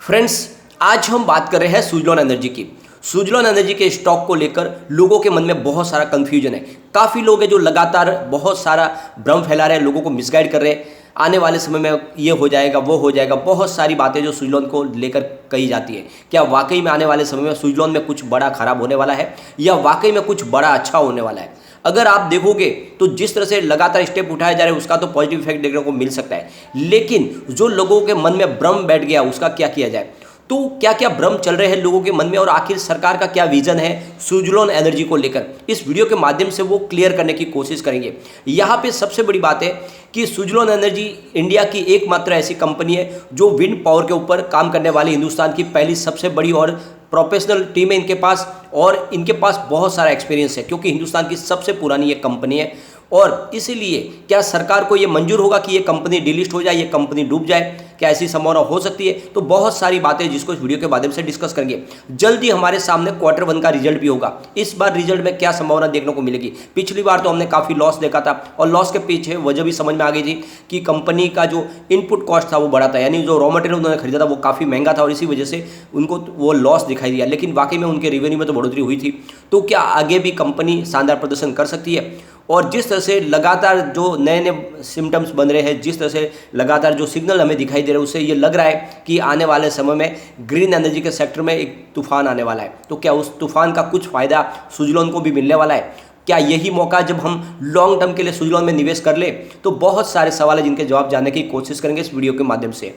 Friends, आज हम बात कर रहे हैं सुजलॉन एनर्जी की। सुजलॉन एनर्जी के स्टॉक को लेकर लोगों के मन में बहुत सारा कंफ्यूजन है। काफ़ी लोग हैं जो लगातार बहुत सारा भ्रम फैला रहे हैं, लोगों को मिसगाइड कर रहे हैं। आने वाले समय में ये हो जाएगा, वो हो जाएगा, बहुत सारी बातें जो सुजलॉन को लेकर कही जाती है। क्या वाकई में आने वाले समय में सुजलॉन में कुछ बड़ा खराब होने वाला है या वाकई में कुछ बड़ा अच्छा होने वाला है? अगर आप देखोगे तो जिस तरह से लगातार स्टेप उठाए जा रहे हैं उसका तो पॉजिटिव इफेक्ट देखने को मिल सकता है, लेकिन जो लोगों के मन में भ्रम बैठ गया उसका क्या किया जाए? तो क्या क्या भ्रम चल रहे हैं लोगों के मन में और आखिर सरकार का क्या विजन है सुजलॉन एनर्जी को लेकर, इस वीडियो के माध्यम से वो क्लियर करने की कोशिश करेंगे। यहाँ पे सबसे बड़ी बात है कि सुजलॉन एनर्जी इंडिया की एकमात्र ऐसी कंपनी है जो विंड पावर के ऊपर काम करने वाली हिंदुस्तान की पहली सबसे बड़ी और प्रोफेशनल टीम है इनके पास, और इनके पास बहुत सारा एक्सपीरियंस है क्योंकि हिंदुस्तान की सबसे पुरानी ये कंपनी है। और इसीलिए क्या सरकार को ये मंजूर होगा कि ये कंपनी डिलिस्ट हो जाए, ये कंपनी डूब जाए? क्या ऐसी संभावना हो सकती है? तो बहुत सारी बातें जिसको इस वीडियो के माध्यम से डिस्कस करेंगे। जल्दी हमारे सामने क्वार्टर 1 का रिजल्ट भी होगा। इस बार रिजल्ट में क्या संभावना देखने को मिलेगी? पिछली बार तो हमने काफ़ी लॉस देखा था और लॉस के पीछे वजह भी समझ में आ गई थी कि कंपनी का जो इनपुट कॉस्ट था वो बड़ा था, यानी जो रॉ मटेरियल उन्होंने खरीदा था वो काफ़ी महंगा था और इसी वजह से उनको वो लॉस दिखाई दिया। लेकिन वाकई में उनके रेवेन्यू में तो बढ़ोतरी हुई थी। तो क्या आगे भी कंपनी शानदार प्रदर्शन कर सकती है? और जिस तरह से लगातार जो नए नए सिम्टम्स बन रहे हैं, जिस तरह से लगातार जो सिग्नल हमें दिखाई दे रहे हैं, उससे ये लग रहा है कि आने वाले समय में ग्रीन एनर्जी के सेक्टर में एक तूफान आने वाला है। तो क्या उस तूफान का कुछ फ़ायदा सुजलॉन को भी मिलने वाला है? क्या यही मौका जब हम लॉन्ग टर्म के लिए सुजलॉन में निवेश कर ले? तो बहुत सारे सवाल हैं जिनके जवाब जानने की कोशिश करेंगे इस वीडियो के माध्यम से।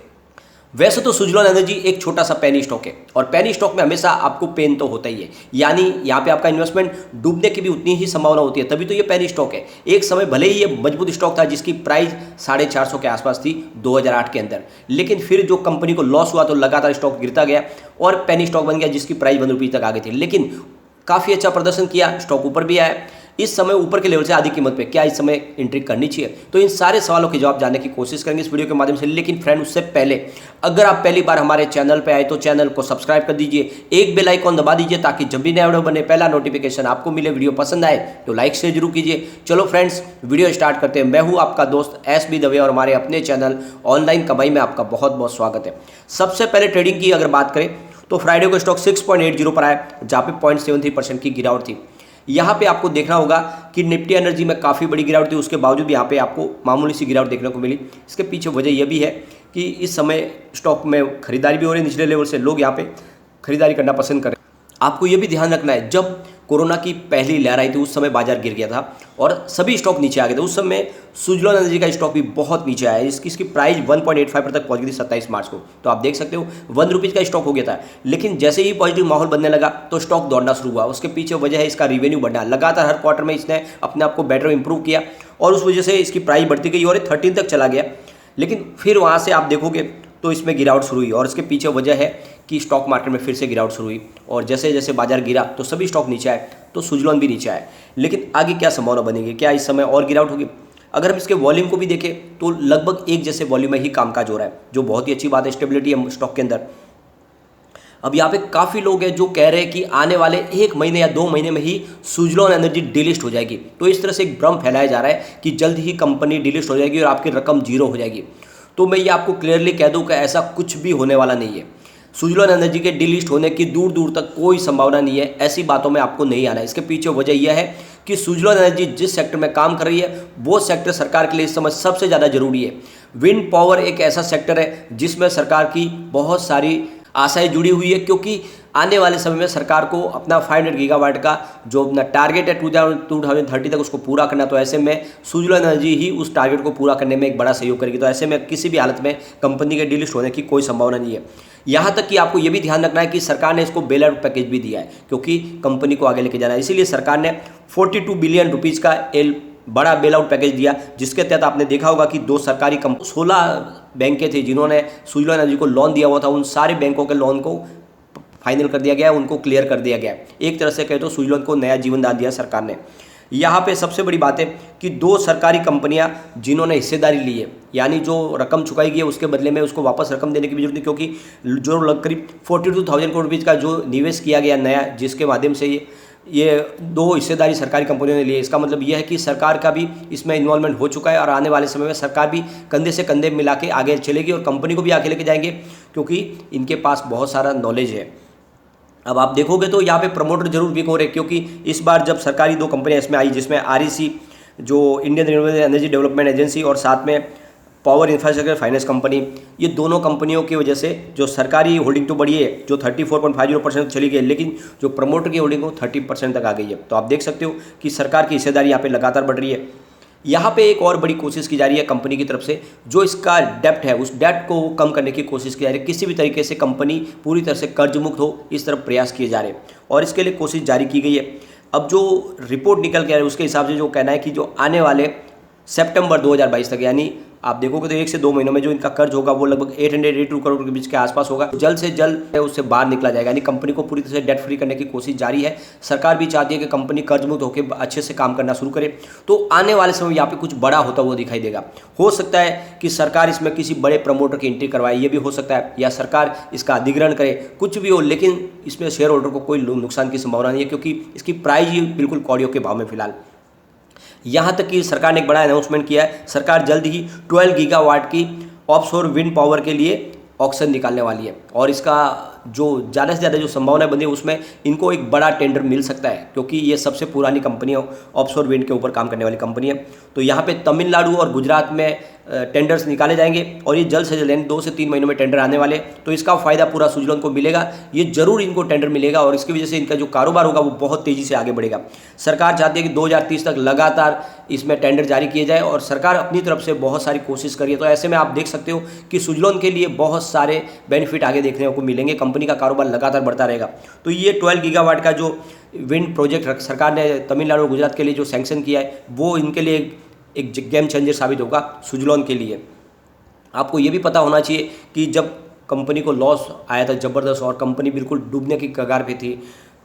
वैसे तो सुजलॉन एनर्जी एक छोटा सा पेनी स्टॉक है और पेनी स्टॉक में हमेशा आपको पेन तो होता ही है, यानी यहाँ पे आपका इन्वेस्टमेंट डूबने की भी उतनी ही संभावना होती है, तभी तो ये पेनी स्टॉक है। एक समय भले ही ये मजबूत स्टॉक था जिसकी प्राइस 450 के आसपास थी 2008 के अंदर, लेकिन फिर जो कंपनी को लॉस हुआ तो लगातार स्टॉक गिरता गया और पेनी स्टॉक बन गया जिसकी प्राइस 1 रुपये तक आ गई थी। लेकिन काफ़ी अच्छा प्रदर्शन किया, स्टॉक ऊपर भी आया। इस समय ऊपर के लेवल से आधी कीमत पे क्या इस समय एंट्री करनी चाहिए? तो इन सारे सवालों के जवाब जानने की कोशिश करेंगे इस वीडियो के माध्यम से। लेकिन फ्रेंड, उससे पहले अगर आप पहली बार हमारे चैनल पे आए तो चैनल को सब्सक्राइब कर दीजिए, एक बेल आइकॉन दबा दीजिए ताकि जब भी नया वीडियो बने पहला नोटिफिकेशन आपको मिले। वीडियो पसंद आए तो लाइक शेयर जरूर कीजिए। चलो फ्रेंड्स, वीडियो स्टार्ट करते हैं। मैं हूँ आपका दोस्त SB दवे और हमारे अपने चैनल ऑनलाइन कमाई में आपका बहुत बहुत स्वागत है। सबसे पहले ट्रेडिंग की अगर बात करें तो फ्राइडे को स्टॉक 6.80 पर आया, जहाँ पे 0.73% की गिरावट थी। यहाँ पे आपको देखना होगा कि निफ्टी एनर्जी में काफ़ी बड़ी गिरावट थी, उसके बावजूद भी यहाँ पे आपको मामूली सी गिरावट देखने को मिली। इसके पीछे वजह यह भी है कि इस समय स्टॉक में खरीदारी भी हो रही है, निचले लेवल से लोग यहाँ पे खरीदारी करना पसंद कर रहे हैं। आपको ये भी ध्यान रखना है, जब कोरोना की पहली लहर आई थी उस समय बाजार गिर गया था और सभी स्टॉक नीचे आ गए थे। उस समय सुजलॉन एनर्जी का स्टॉक भी बहुत नीचे आया, इसकी प्राइस 1.85 तक पहुंच गई थी 27 मार्च को। तो आप देख सकते हो 1 रुपीज़ का स्टॉक हो गया था, लेकिन जैसे ही पॉजिटिव माहौल बनने लगा तो स्टॉक दौड़ना शुरू हुआ। उसके पीछे वजह है इसका रेवेन्यू बढ़ना। लगातार हर क्वार्टर में इसने अपने आप को बेटर इंप्रूव किया और उस वजह से इसकी प्राइस बढ़ती गई और 13 तक चला गया। लेकिन फिर वहाँ से आप देखोगे तो इसमें गिरावट शुरू हुई और इसके पीछे वजह है कि स्टॉक मार्केट में फिर से गिरावट शुरू हुई और जैसे जैसे बाजार गिरा तो सभी स्टॉक नीचे आए, तो सुजलॉन भी नीचे आए। लेकिन आगे क्या संभावना बनेगी? क्या इस समय और गिरावट होगी? अगर हम इसके वॉल्यूम को भी देखें तो लगभग एक जैसे वॉल्यूम में ही कामकाज हो रहा है, जो बहुत ही अच्छी बात है, स्टेबिलिटी है स्टॉक के अंदर। अब यहाँ पे काफ़ी लोग हैं जो कह रहे हैं कि आने वाले 1 महीने या 2 महीने में ही सुजलॉन एनर्जी डिलिस्ट हो जाएगी। तो इस तरह से एक भ्रम फैलाया जा रहा है कि जल्द ही कंपनी डिलिस्ट हो जाएगी और आपकी रकम जीरो हो जाएगी। तो मैं ये आपको क्लियरली कह दूं कि ऐसा कुछ भी होने वाला नहीं है। सुजलॉन एनर्जी के डिलिस्ट होने की दूर दूर तक कोई संभावना नहीं है, ऐसी बातों में आपको नहीं आना है। इसके पीछे वजह यह है कि सुजलॉन एनर्जी जिस सेक्टर में काम कर रही है वो सेक्टर सरकार के लिए इस समय सबसे ज़्यादा जरूरी है। विंड पावर एक ऐसा सेक्टर है जिसमें सरकार की बहुत सारी आशाएं जुड़ी हुई है, क्योंकि आने वाले समय में सरकार को अपना 500 गीगावाट का जो अपना टारगेट है 2030 तक उसको पूरा करना। तो ऐसे में सुजलॉन एनर्जी ही उस टारगेट को पूरा करने में एक बड़ा सहयोग करेगी। तो ऐसे में किसी भी हालत में कंपनी के डिलिस्ट होने की कोई संभावना नहीं है। यहाँ तक कि आपको ये भी ध्यान रखना है कि सरकार ने इसको बेल आउट पैकेज भी दिया है, क्योंकि कंपनी को आगे लेके जाना है। इसीलिए सरकार ने 42 बिलियन रुपीज़ का बड़ा बेल आउट पैकेज दिया, जिसके तहत आपने देखा होगा कि 2 सरकारी 16 बैंकें थी जिन्होंने सुजलॉन एनर्जी को लोन दिया हुआ था, उन सारे बैंकों के लोन को फाइनल कर दिया गया, उनको क्लियर कर दिया गया। एक तरह से कहे तो सुजलॉन को नया जीवन दान दिया सरकार ने। यहाँ पे सबसे बड़ी बात है कि 2 सरकारी कंपनियां जिन्होंने हिस्सेदारी ली है, यानी जो रकम चुकाई गई है उसके बदले में उसको वापस रकम देने की भी जरूरत नहीं, क्योंकि जो करीब 42,000 करोड़ रुपये का जो निवेश किया गया नया, जिसके माध्यम से ये 2 हिस्सेदारी सरकारी कंपनियों ने लिए। इसका मतलब यह है कि सरकार का भी इसमें इन्वॉल्वमेंट हो चुका है और आने वाले समय में सरकार भी कंधे से कंधे मिला के आगे चलेगी और कंपनी को भी आगे लेके जाएंगे, क्योंकि इनके पास बहुत सारा नॉलेज है। अब आप देखोगे तो यहाँ पे प्रमोटर जरूर वीक हो रहे, क्योंकि इस बार जब सरकारी 2 कंपनियां इसमें आई, जिसमें REC जो Indian renewable energy development agency और साथ में पावर इंफ्रास्ट्रक्चर फाइनेंस कंपनी, ये दोनों कंपनियों की वजह से जो सरकारी होल्डिंग तो बढ़ी है, जो 34.50% चली गई, लेकिन जो प्रमोटर की होल्डिंग वो 30% तक आ गई है। तो आप देख सकते हो कि सरकार की हिस्सेदारी यहाँ पे लगातार बढ़ रही है। यहाँ पे एक और बड़ी कोशिश की जा रही है कंपनी की तरफ से, जो इसका डेप्ट है उस डेप्ट को कम करने की कोशिश की जा रही है। किसी भी तरीके से कंपनी पूरी तरह से कर्ज मुक्त हो, इस तरफ प्रयास किए जा रहे हैं और इसके लिए कोशिश जारी की गई है। अब जो रिपोर्ट निकल के आ रही है उसके हिसाब से जो कहना है कि जो आने वाले सितंबर 2022 तक, यानी आप देखोगे तो 1 से 2 महीनों में जो इनका कर्ज होगा वो लगभग 882 करोड़ के बीच के आसपास होगा। जल्द से जल्द उससे बाहर निकला जाएगा, यानी कंपनी को पूरी तरह से डेट फ्री करने की कोशिश जारी है। सरकार भी चाहती है कि कंपनी कर्ज मुक्त होकर अच्छे से काम करना शुरू करे। तो आने वाले समय यहाँ पे कुछ बड़ा होता हुआ दिखाई देगा। हो सकता है कि सरकार इसमें किसी बड़े प्रमोटर की एंट्री करवाए, ये भी हो सकता है, या सरकार इसका अधिग्रहण करे, कुछ भी हो, लेकिन इसमें शेयर होल्डर को कोई नुकसान की संभावना नहीं है, क्योंकि इसकी प्राइस ही बिल्कुल कौड़ियों के भाव में फिलहाल। यहाँ तक कि सरकार ने एक बड़ा अनाउंसमेंट किया है, सरकार जल्द ही 12 गीगावाट की ऑफशोर विंड पावर के लिए ऑक्शन निकालने वाली है और इसका जो ज़्यादा से ज़्यादा जो संभावना बनी है उसमें इनको एक बड़ा टेंडर मिल सकता है, क्योंकि ये सबसे पुरानी कंपनी है, ऑफशोर विंड के ऊपर काम करने वाली कंपनी है। तो यहाँ पे तमिलनाडु और गुजरात में टेंडर्स निकाले जाएंगे और ये जल्द से जल्द 2 से 3 महीनों में टेंडर आने वाले। तो इसका फ़ायदा पूरा सुजलॉन को मिलेगा, ये जरूर इनको टेंडर मिलेगा और इसकी वजह से इनका जो कारोबार होगा वो बहुत तेज़ी से आगे बढ़ेगा। सरकार चाहती है कि 2030 तक लगातार इसमें टेंडर जारी किए जाए और सरकार अपनी तरफ से बहुत सारी कोशिश करिए। तो ऐसे में आप देख सकते हो कि सुजलॉन के लिए बहुत सारे बेनिफिट आगे देखने को मिलेंगे, कंपनी का कारोबार लगातार बढ़ता रहेगा। तो ये 12 गीगावाट का जो विंड प्रोजेक्ट सरकार ने तमिलनाडु और गुजरात के लिए जो सैंक्शन किया है वो इनके लिए एक गेम चेंजर साबित होगा सुजलॉन के लिए। आपको ये भी पता होना चाहिए कि जब कंपनी को लॉस आया था ज़बरदस्त और कंपनी बिल्कुल डूबने की कगार पे थी,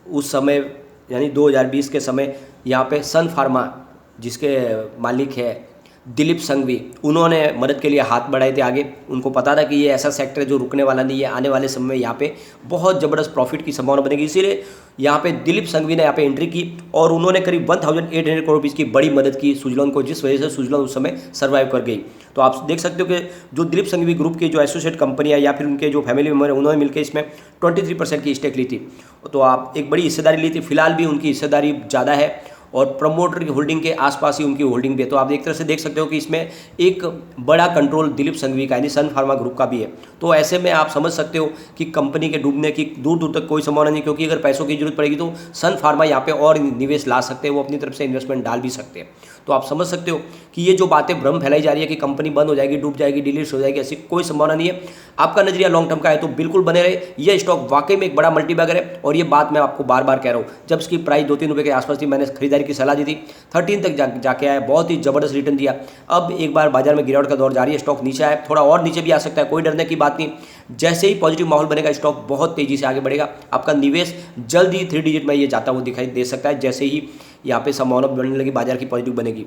उस समय यानी 2020 के समय यहाँ पे सन फार्मा जिसके मालिक है दिलीप संघवी, उन्होंने मदद के लिए हाथ बढ़ाए थे आगे। उनको पता था कि ये ऐसा सेक्टर है जो रुकने वाला नहीं है, आने वाले समय में यहाँ पे बहुत ज़बरदस्त प्रॉफिट की संभावना बनेगी, इसीलिए यहाँ पे दिलीप संघवी ने यहाँ पे एंट्री की और उन्होंने करीब 1800 करोड़ रुपये की बड़ी मदद की सुजलॉन को, जिस वजह से सुजलॉन उस समय सर्वाइव कर गई। तो आप देख सकते हो कि जो दिलीप संघवी ग्रुप की जो एसोसिएट कंपनियाँ या फिर उनके जो फैमिली मेम्बर है उन्होंने मिलकर इसमें 23% की स्टेक ली थी। तो आप एक बड़ी हिस्सेदारी ली थी, फिलहाल भी उनकी हिस्सेदारी ज़्यादा है और प्रमोटर की होल्डिंग के आसपास ही उनकी होल्डिंग भी है। तो आप एक तरह से देख सकते हो कि इसमें एक बड़ा कंट्रोल दिलीप संघवी का यानी सन फार्मा ग्रुप का भी है। तो ऐसे में आप समझ सकते हो कि कंपनी के डूबने की दूर दूर तक कोई संभावना नहीं, क्योंकि अगर पैसों की जरूरत पड़ेगी तो सन फार्मा यहाँ पे और निवेश ला सकते हैं, वो अपनी तरफ से इन्वेस्टमेंट डाल भी सकते हैं। तो आप समझ सकते हो कि ये जो बातें भ्रम फैलाई जा रही है कि कंपनी बंद हो जाएगी, डूब जाएगी, डिलीट हो जाएगी, ऐसी कोई संभावना नहीं है। आपका नजरिया लॉन्ग टर्म का है तो बिल्कुल बने रहे। ये स्टॉक वाकई में एक बड़ा मल्टीबैगर है और ये बात मैं आपको बार बार कह रहा हूँ। जब इसकी प्राइस 2-3 रुपये के आसपास थी, मैंने खरीदारी की सलाह दी थी, 13 तक जाके आया, बहुत ही जबरदस्त रिटर्न दिया। अब एक बार बाजार में गिरावट का दौर जारी है, स्टॉक नीचे आया, थोड़ा और नीचे भी आ सकता है, कोई डरने की बात नहीं। जैसे ही पॉजिटिव माहौल बनेगा स्टॉक बहुत तेजी से आगे बढ़ेगा। आपका निवेश जल्द ही 3 डिजिट में ये जाता हुआ दिखाई दे सकता है, जैसे ही यहाँ पे संभावना बनने लगी बाजार की पॉजिटिव बनेगी।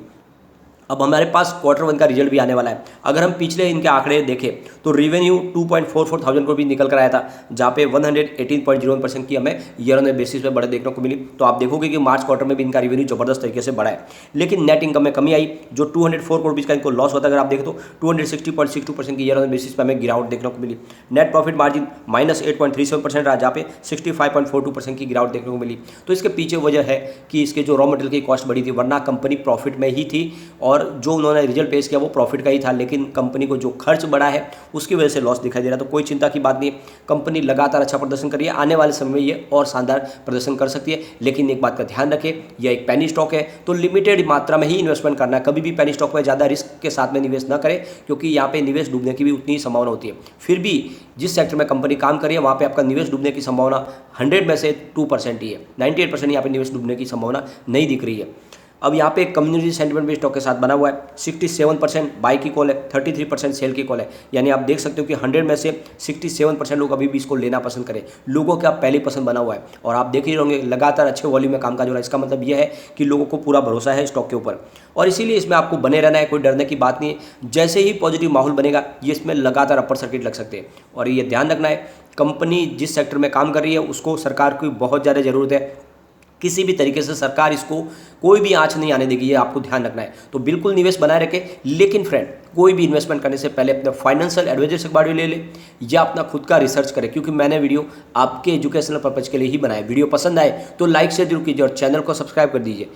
अब हमारे पास Q1 का रिजल्ट भी आने वाला है। अगर हम पिछले इनके आंकड़े देखें तो रेवेन्यू 2.44 थाउजेंड करोड़ भी निकल कर आया था, जहाँ पे 118.01% की हमें ईयर ऑन ईयर बेसिस पे बढ़े देखने को मिली। तो आप देखोगे कि मार्च क्वार्टर में भी इनका रेवेन्यू जबरदस्त तरीके से बढ़ा है, लेकिन नेट इनकम में कमी आई। जो 204 करोड़ रुपीज़ का इनको लॉस होता है, अगर आप देखें तो 260.62% की ईयर ऑन ईयर बेसिस पर हमें गिरावट देखने को मिली। नेट प्रॉफिट मार्जिन -8.37% रहा, जहाँ पे 65.42% की गिरावट देखने को मिली। तो इसके पीछे वजह है कि इसके जो रॉ मटेरियल की कॉस्ट बढ़ी थी, वरना कंपनी प्रॉफिट में ही थी और जो उन्होंने रिजल्ट पेश किया वो प्रॉफिट का ही था, लेकिन कंपनी को जो खर्च बढ़ा है उसकी वजह से लॉस दिखाई दे रहा है। तो कोई चिंता की बात नहीं है, कंपनी लगातार अच्छा प्रदर्शन कर रही है, आने वाले समय में ये और शानदार प्रदर्शन कर सकती है। लेकिन एक बात का ध्यान रखें, यह एक पेनी स्टॉक है तो लिमिटेड मात्रा में ही इन्वेस्टमेंट करना है। कभी भी पेनी स्टॉक में ज़्यादा रिस्क के साथ में निवेश न करें, क्योंकि यहाँ पे निवेश डूबने की भी उतनी ही संभावना होती है। फिर भी जिस सेक्टर में कंपनी काम कर रही है वहाँ पे आपका निवेश डूबने की संभावना 100 में से 2% ही है, 98% यहाँ पे निवेश डूबने की संभावना नहीं दिख रही है। अब यहाँ पे कम्युनिटी सेंटिमेंट बेस्ड स्टॉक के साथ बना हुआ है। 67% बाई की कॉल है, 33% सेल की कॉल है। यानी आप देख सकते हो कि 100 में से 67% लोग अभी भी इसको लेना पसंद करें। लोगों का पहली पसंद बना हुआ है और आप देख ही होंगे लगातार अच्छे वॉल्यूम में कामकाज हो रहा है। इसका मतलब यह है कि लोगों को पूरा भरोसा है स्टॉक के ऊपर और इसीलिए इसमें आपको बने रहना है, कोई डरने की बात नहीं है। जैसे ही पॉजिटिव माहौल बनेगा ये इसमें लगातार अपर सर्किट लग सकते हैं और ये ध्यान रखना है कंपनी जिस सेक्टर में काम कर रही है उसको सरकार की बहुत ज़्यादा ज़रूरत है। किसी भी तरीके से सरकार इसको कोई भी आंच नहीं आने देगी, ये आपको ध्यान रखना है। तो बिल्कुल निवेश बनाए रखें, लेकिन फ्रेंड कोई भी इन्वेस्टमेंट करने से पहले अपने फाइनेंशियल एडवाइजर से बारे ले ले या अपना खुद का रिसर्च करें, क्योंकि मैंने वीडियो आपके एजुकेशनल पर्पज़ के लिए ही बनाया। वीडियो पसंद आए तो लाइक शेयर जरूर कीजिए और चैनल को सब्सक्राइब कर दीजिए।